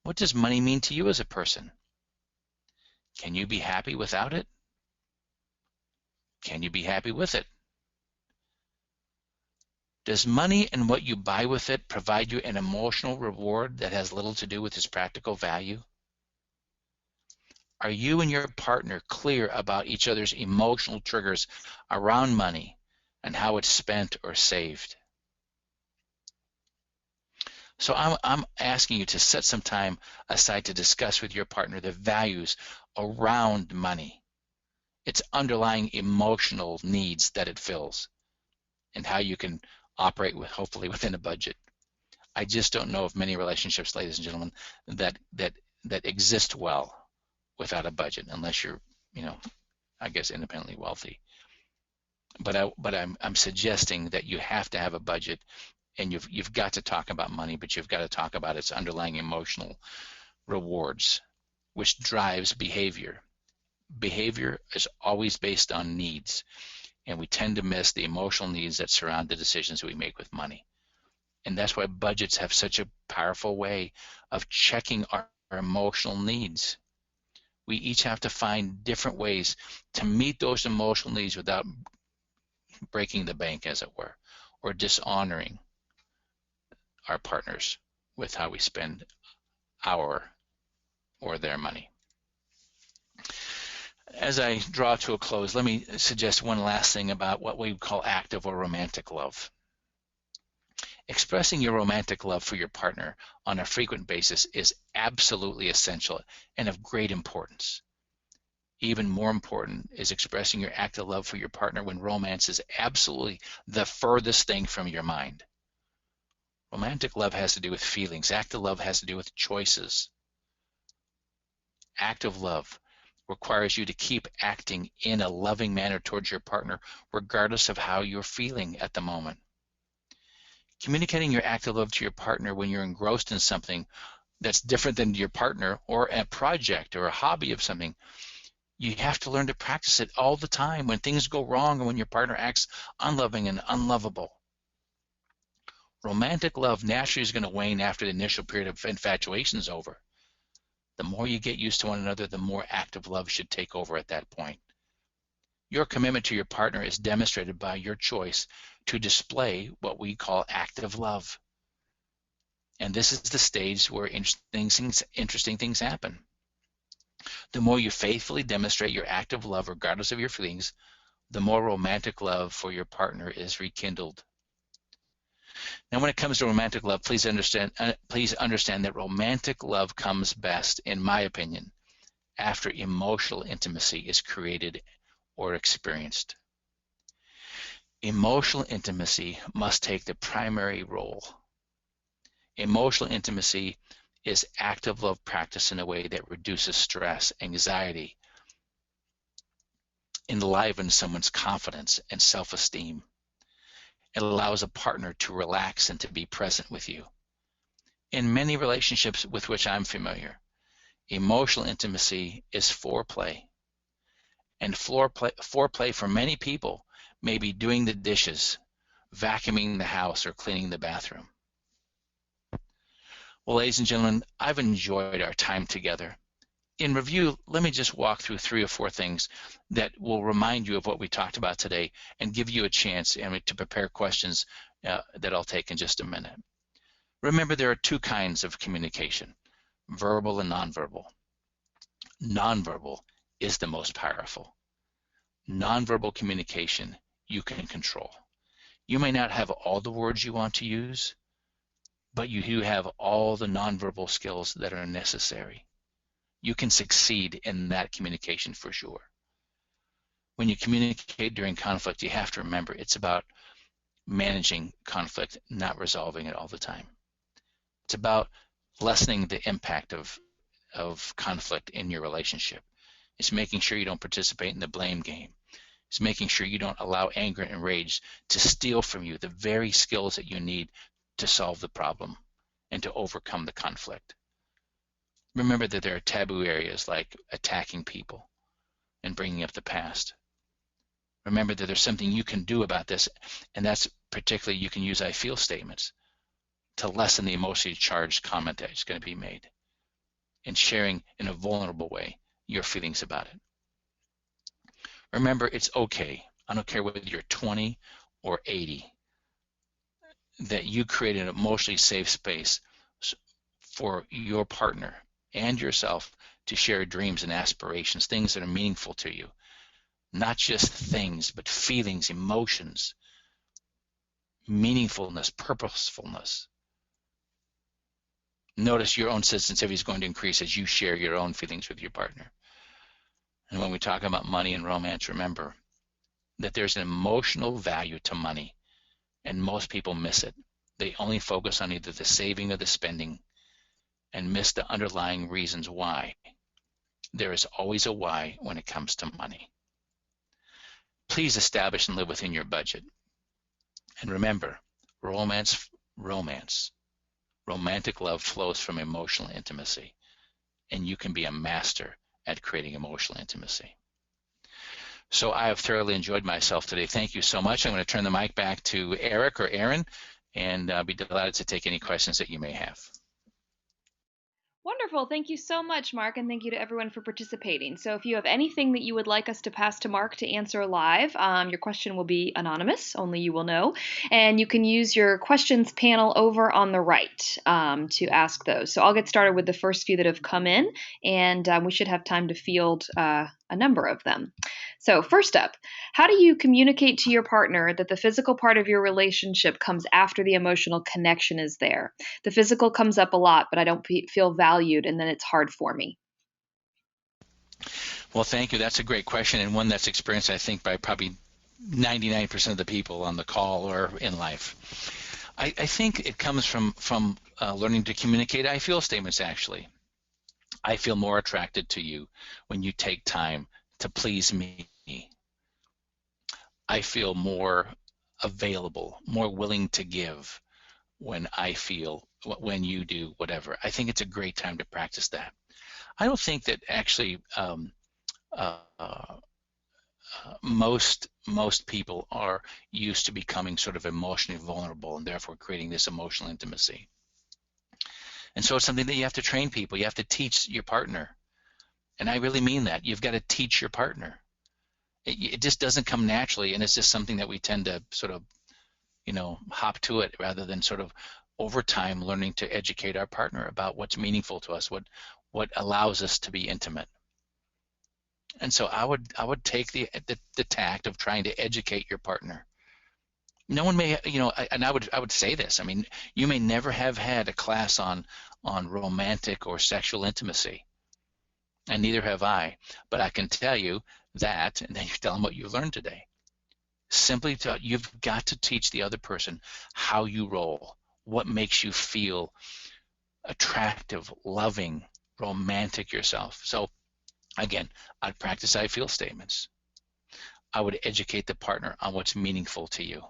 What does money mean to you as a person? Can you be happy without it? Can you be happy with it? Does money and what you buy with it provide you an emotional reward that has little to do with its practical value? Are you and your partner clear about each other's emotional triggers around money and how it's spent or saved? So I'm asking you to set some time aside to discuss with your partner the values around money, its underlying emotional needs that it fills, and how you can operate with, hopefully, within a budget. I just don't know of many relationships, ladies and gentlemen, that exist well without a budget, unless you're, I guess, independently wealthy. But I'm suggesting that you have to have a budget, and you've got to talk about money, but you've got to talk about its underlying emotional rewards, which drives behavior. Behavior is always based on needs, and we tend to miss the emotional needs that surround the decisions we make with money. And that's why budgets have such a powerful way of checking our emotional needs. We each have to find different ways to meet those emotional needs without breaking the bank, as it were, or dishonoring our partners with how we spend our or their money. As I draw to a close, let me suggest one last thing about what we call active or romantic love. Expressing your romantic love for your partner on a frequent basis is absolutely essential and of great importance. Even more important is expressing your active love for your partner when romance is absolutely the furthest thing from your mind. Romantic love has to do with feelings. Active love has to do with choices. Active love requires you to keep acting in a loving manner towards your partner, regardless of how you're feeling at the moment. Communicating your active love to your partner when you're engrossed in something that's different than your partner, or a project or a hobby of something, you have to learn to practice it all the time when things go wrong and when your partner acts unloving and unlovable. Romantic love naturally is going to wane after the initial period of infatuation is over. The more you get used to one another, the more active love should take over at that point. Your commitment to your partner is demonstrated by your choice to display what we call active love. And this is the stage where interesting things happen. The more you faithfully demonstrate your active love, regardless of your feelings, the more romantic love for your partner is rekindled. Now, when it comes to romantic love, please understand that romantic love comes best, in my opinion, after emotional intimacy is created or experienced. Emotional intimacy must take the primary role. Emotional intimacy is active love practice in a way that reduces stress, anxiety, enlivens someone's confidence and self-esteem. It allows a partner to relax and to be present with you. In many relationships with which I'm familiar, emotional intimacy is foreplay. And foreplay for many people may be doing the dishes, vacuuming the house, or cleaning the bathroom. Well, ladies and gentlemen, I've enjoyed our time together. In review, let me just walk through 3 or 4 things that will remind you of what we talked about today and give you a chance to prepare questions that I'll take in just a minute. Remember, there are 2 kinds of communication, verbal and nonverbal. Nonverbal is the most powerful. Nonverbal communication you can control. You may not have all the words you want to use, but you have all the nonverbal skills that are necessary. You can succeed in that communication for sure. When you communicate during conflict, you have to remember it's about managing conflict, not resolving it all the time. It's about lessening the impact of conflict in your relationship. It's making sure you don't participate in the blame game. It's making sure you don't allow anger and rage to steal from you the very skills that you need to solve the problem and to overcome the conflict. Remember that there are taboo areas like attacking people and bringing up the past. Remember that there's something you can do about this, and that's particularly you can use I feel statements to lessen the emotionally charged comment that is going to be made and sharing in a vulnerable way your feelings about it. Remember, it's okay. I don't care whether you're 20 or 80, that you create an emotionally safe space for your partner and yourself to share dreams and aspirations, things that are meaningful to you. Not just things, but feelings, emotions, meaningfulness, purposefulness. Notice your own sensitivity is going to increase as you share your own feelings with your partner. And when we talk about money and romance, remember that there's an emotional value to money, and most people miss it. They only focus on either the saving or the spending and miss the underlying reasons why. There is always a why when it comes to money. Please establish and live within your budget. And remember, romantic love flows from emotional intimacy, and you can be a master at creating emotional intimacy. So I have thoroughly enjoyed myself today. Thank you so much. I'm going to turn the mic back to Eric or Aaron, and I'll be delighted to take any questions that you may have. Wonderful. Thank you so much, Mark, and thank you to everyone for participating. So if you have anything that you would like us to pass to Mark to answer live, your question will be anonymous, only you will know, and you can use your questions panel over on the right to ask those. So I'll get started with the first few that have come in, and we should have time to field a number of them. So first up, how do you communicate to your partner that the physical part of your relationship comes after the emotional connection is there? The physical comes up a lot, but I don't feel valued, and then it's hard for me. Well, thank you. That's a great question, and one that's experienced, I think, by probably 99% of the people on the call or in life. I think it comes from learning to communicate I feel statements, actually. I feel more attracted to you when you take time to please me. I feel more available, more willing to give when you do whatever. I think it's a great time to practice that. I don't think that actually most people are used to becoming sort of emotionally vulnerable and therefore creating this emotional intimacy. And so it's something that you have to train people. You have to teach your partner. And I really mean that. You've got to teach your partner. It just doesn't come naturally, and it's just something that we tend to sort of, hop to it rather than sort of over time learning to educate our partner about what's meaningful to us, what allows us to be intimate. And so I would take the tact of trying to educate your partner. No one may, and I would say this. I mean, you may never have had a class on romantic or sexual intimacy, and neither have I. But I can tell you that, and then you tell them what you learned today. Simply you've got to teach the other person how you roll, what makes you feel attractive, loving, romantic yourself. So again, I'd practice I feel statements. I would educate the partner on what's meaningful to you.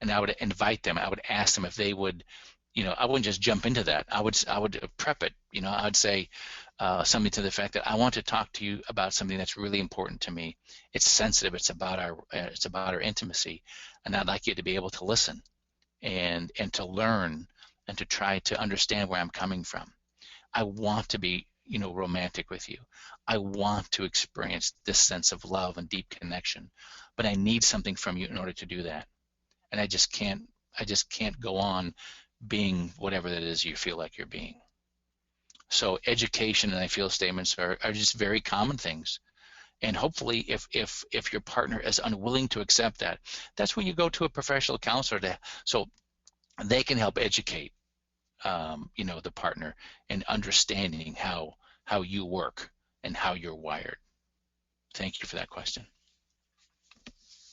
And I would invite them, I would ask them if they would, I wouldn't just jump into that. I would prep it. I would say something to the fact that I want to talk to you about something that's really important to me. It's sensitive. It's about our intimacy, and I'd like you to be able to listen and to learn and to try to understand where I'm coming from. I want to be romantic with you. I want to experience this sense of love and deep connection, but I need something from you in order to do that. And I just can't go on being whatever that is you feel like you're being. So education and I feel statements are just very common things. And hopefully if your partner is unwilling to accept that, that's when you go to a professional counselor so they can help educate the partner in understanding how you work and how you're wired. Thank you for that question.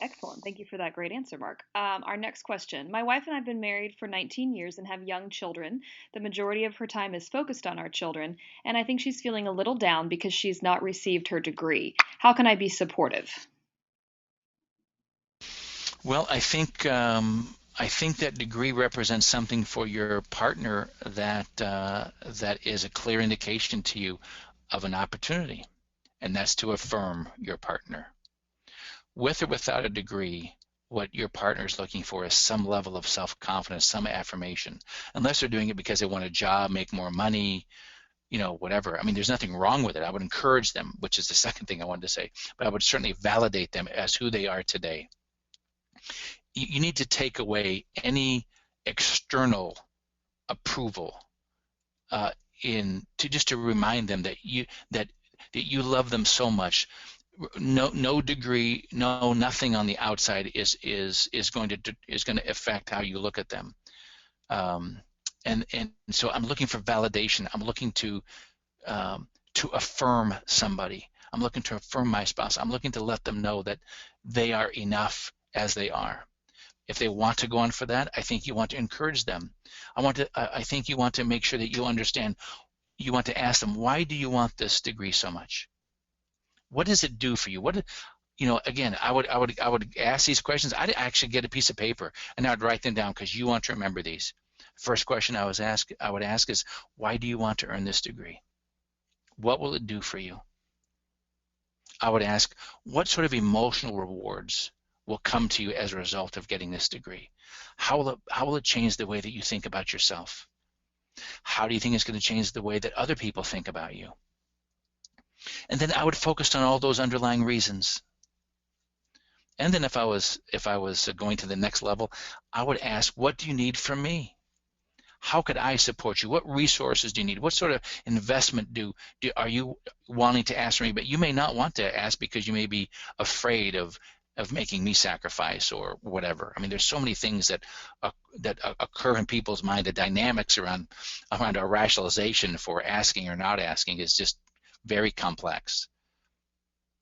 Excellent. Thank you for that great answer, Mark. Our next question. My wife and I have been married for 19 years and have young children. The majority of her time is focused on our children, and I think she's feeling a little down because she's not received her degree. How can I be supportive? Well, I think that degree represents something for your partner that is a clear indication to you of an opportunity, and that's to affirm your partner. With or without a degree, what your partner is looking for is some level of self-confidence, some affirmation, unless they're doing it because they want a job, make more money, whatever. I mean, there's nothing wrong with it. I would encourage them, which is the second thing I wanted to say, but I would certainly validate them as who they are today. You need to take away any external approval just to remind them that you love them so much. No degree, nothing on the outside is going to affect how you look at them. And so I'm looking for validation. I'm looking to affirm somebody. I'm looking to affirm my spouse. I'm looking to let them know that they are enough as they are. If they want to go on for that, I think you want to encourage them. I think you want to make sure that you understand. You want to ask them, why do you want this degree so much? What does it do for you? Again, I would ask these questions. I'd actually get a piece of paper and I'd write them down because you want to remember these. First question I would ask is, why do you want to earn this degree? What will it do for you? I would ask, what sort of emotional rewards will come to you as a result of getting this degree? How will it change the way that you think about yourself? How do you think it's going to change the way that other people think about you? And then I would focus on all those underlying reasons. And then if I was going to the next level, I would ask, what do you need from me? How could I support you? What resources do you need? What sort of investment are you wanting to ask from me? But you may not want to ask because you may be afraid of making me sacrifice or whatever. I mean, there's so many things that occur in people's mind. The dynamics around our rationalization for asking or not asking is just very complex.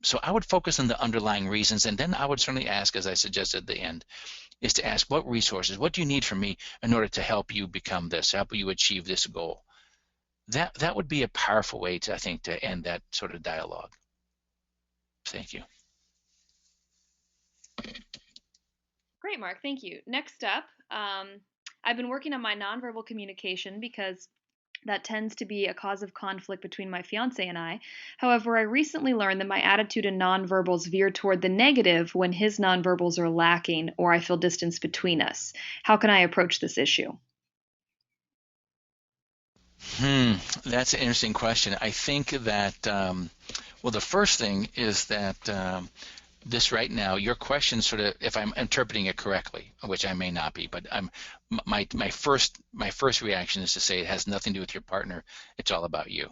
So I would focus on the underlying reasons, and then I would certainly ask, as I suggested at the end, is to ask, what resources, what do you need from me in order to help you become this, help you achieve this goal? That would be a powerful way to, I think, to end that sort of dialogue. Thank you. Great, Mark. Thank you. Next up, I've been working on my nonverbal communication because that tends to be a cause of conflict between my fiance and I. However, I recently learned that my attitude and nonverbals veer toward the negative when his nonverbals are lacking or I feel distance between us. How can I approach this issue? That's an interesting question. I think that, well, the first thing is that this right now, your question sort of, if I'm interpreting it correctly, which I may not be, but my first reaction is to say it has nothing to do with your partner. It's all about you.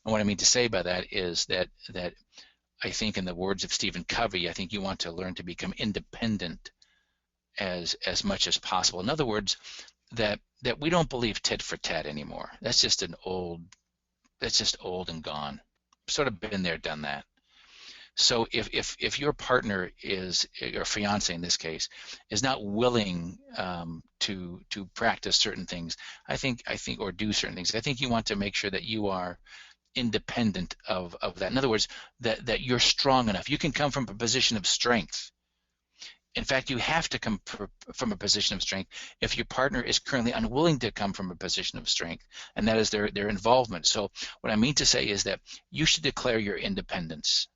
And what I mean to say by that is that I think, in the words of Stephen Covey, I think you want to learn to become independent as much as possible. In other words, that we don't believe tit for tat anymore. That's just old and gone. Sort of been there, done that. So if your partner is, your fiance in this case, is not willing to practice certain things, I think or do certain things, I think you want to make sure that you are independent of that. In other words, that you're strong enough. You can come from a position of strength. In fact, you have to come from a position of strength if your partner is currently unwilling to come from a position of strength, and that is their involvement. So what I mean to say is that you should declare your independence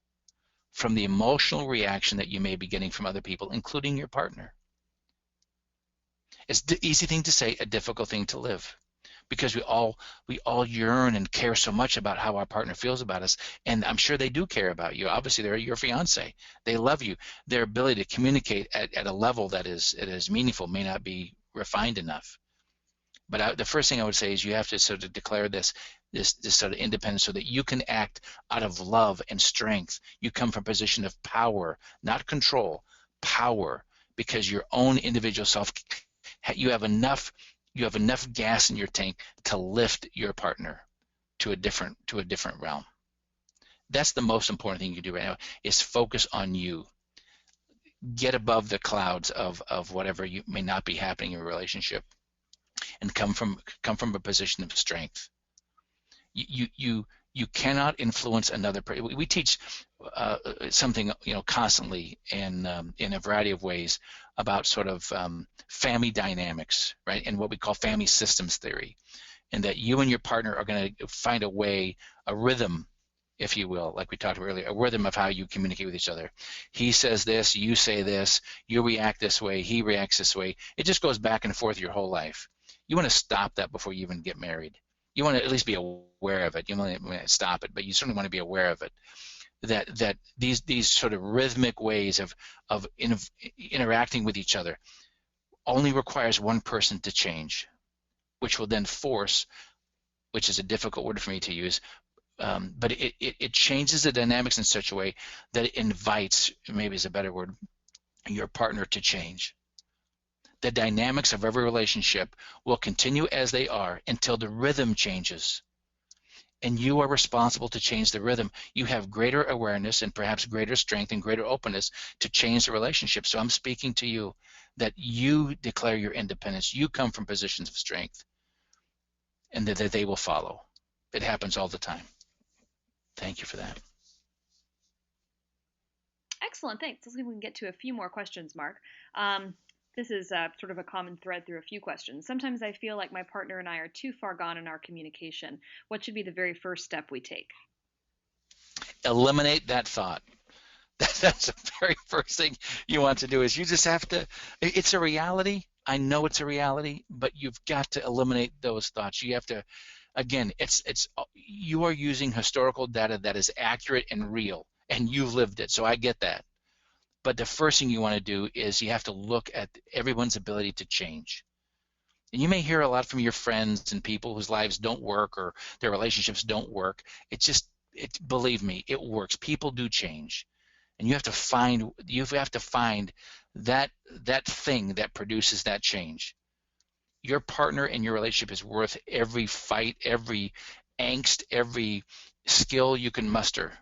from the emotional reaction that you may be getting from other people, including your partner. It's an easy thing to say, a difficult thing to live, because we all yearn and care so much about how our partner feels about us, and I'm sure they do care about you. Obviously, they're your fiance. They love you. Their ability to communicate at a level that is meaningful may not be refined enough. But the first thing I would say is you have to sort of declare this sort of independence so that you can act out of love and strength. You come from a position of power, not control, power, because your own individual self You have enough gas in your tank to lift your partner to a different realm. That's the most important thing you can do right now, is focus on you. Get above the clouds of whatever you may not be happening in your relationship, and come from a position of strength. You cannot influence another person. We teach something, constantly in a variety of ways about sort of family dynamics, right? And what we call family systems theory, and that you and your partner are going to find a way, a rhythm, if you will, like we talked about earlier, a rhythm of how you communicate with each other. He says this, you say this, you react this way, he reacts this way. It just goes back and forth your whole life. You want to stop that before you even get married. You want to at least be aware of it. You want to stop it, but you certainly want to be aware of it. That these sort of rhythmic ways of interacting with each other only requires one person to change, which will then force, which is a difficult word for me to use, but it changes the dynamics in such a way that it invites, maybe is a better word, your partner to change. The dynamics of every relationship will continue as they are until the rhythm changes. And you are responsible to change the rhythm. You have greater awareness and perhaps greater strength and greater openness to change the relationship. So I'm speaking to you that you declare your independence. You come from positions of strength, and that they will follow. It happens all the time. Thank you for that. Excellent, thanks. Let's see if we can get to a few more questions, Mark. This is sort of a common thread through a few questions. Sometimes I feel like my partner and I are too far gone in our communication. What should be the very first step we take? Eliminate that thought. That's the very first thing you want to do. Is you just have to, it's a reality. I know it's a reality, but you've got to eliminate those thoughts. You have to, again, you are using historical data that is accurate and real, and you've lived it, so I get that. But the first thing you want to do is you have to look at everyone's ability to change. And you may hear a lot from your friends and people whose lives don't work or their relationships don't work. Believe me, it works. People do change. And you have to find that thing that produces that change. Your partner in your relationship is worth every fight, every angst, every skill you can muster,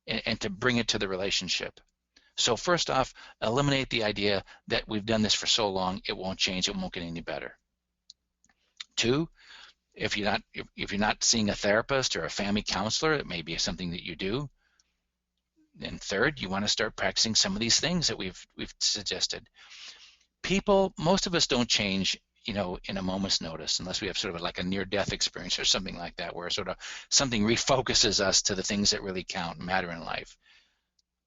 and to bring it to the relationship. So first off, eliminate the idea that we've done this for so long, it won't change, it won't get any better. Two, if you're not seeing a therapist or a family counselor, it may be something that you do. And third, you want to start practicing some of these things that we've suggested. Most of us don't change, in a moment's notice, unless we have sort of like a near-death experience or something like that, where sort of something refocuses us to the things that really count and matter in life.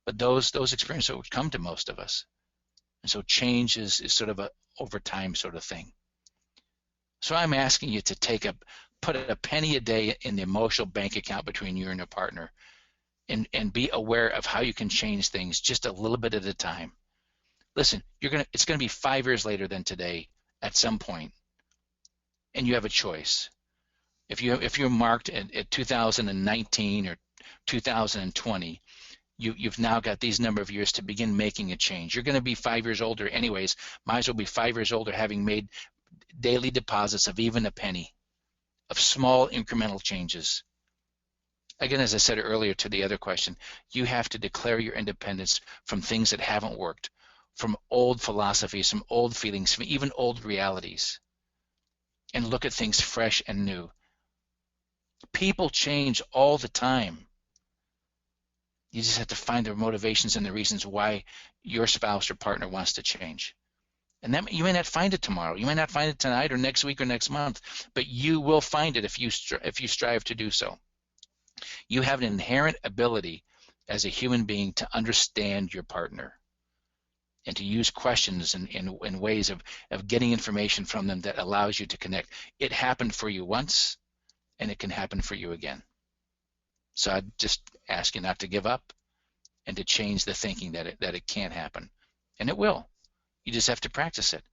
But those experiences would come to most of us. And so change is sort of a over time sort of thing. So I'm asking you to put a penny a day in the emotional bank account between you and your partner, and be aware of how you can change things just a little bit at a time. Listen, it's gonna be 5 years later than today at some point, and you have a choice. If you're marked at 2019 or 2020, you've now got these number of years to begin making a change. You're going to be 5 years older anyways. Might as well be 5 years older having made daily deposits of even a penny, of small incremental changes. Again, as I said earlier to the other question, you have to declare your independence from things that haven't worked, from old philosophies, from old feelings, from even old realities, and look at things fresh and new. People change all the time. You just have to find the motivations and the reasons why your spouse or partner wants to change. And that you may not find it tomorrow. You may not find it tonight or next week or next month, but you will find it if you strive to do so. You have an inherent ability as a human being to understand your partner and to use questions and ways of getting information from them that allows you to connect. It happened for you once, and it can happen for you again. So I just ask you not to give up and to change the thinking that it can't happen, and it will. You just have to practice it.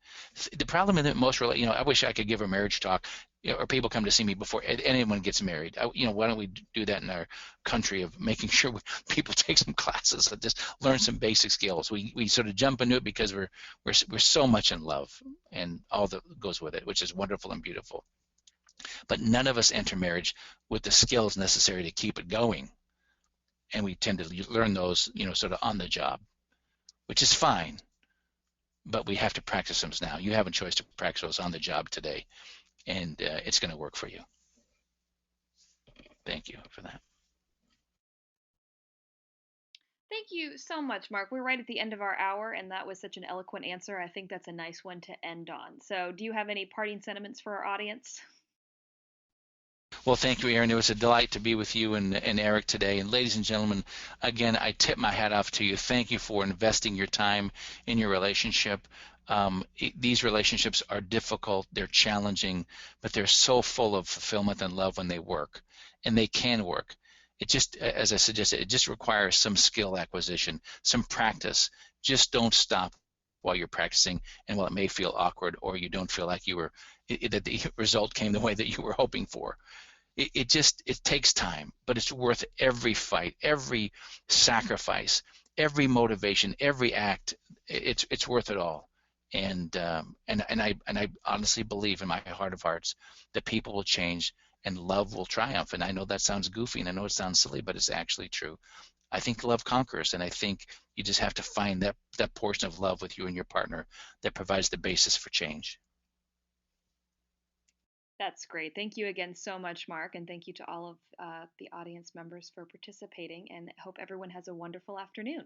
The problem is that I wish I could give a marriage talk. or people come to see me before anyone gets married. Why don't we do that in our country of making sure people take some classes and just learn some basic skills. We sort of jump into it because we're so much in love and all that goes with it, which is wonderful and beautiful. But none of us enter marriage with the skills necessary to keep it going, and we tend to learn those, sort of on the job, which is fine. But we have to practice them now. You have a choice to practice those on the job today, and it's going to work for you. Thank you for that. Thank you so much, Mark. We're right at the end of our hour, and that was such an eloquent answer. I think that's a nice one to end on. So, do you have any parting sentiments for our audience? Well, thank you, Aaron. It was a delight to be with you and Eric today. And ladies and gentlemen, again, I tip my hat off to you. Thank you for investing your time in your relationship. These relationships are difficult, they're challenging, but they're so full of fulfillment and love when they work, and they can work. It just, as I suggested, it just requires some skill acquisition, some practice. Just don't stop while you're practicing, and while it may feel awkward or you don't feel like that the result came the way that you were hoping for. It takes time, but it's worth every fight, every sacrifice, every motivation, every act. It's worth it all. And I honestly believe in my heart of hearts that people will change and love will triumph. And I know that sounds goofy and I know it sounds silly, but it's actually true. I think love conquers, and I think you just have to find that portion of love with you and your partner that provides the basis for change. That's great. Thank you again so much, Mark, and thank you to all of the audience members for participating. And hope everyone has a wonderful afternoon.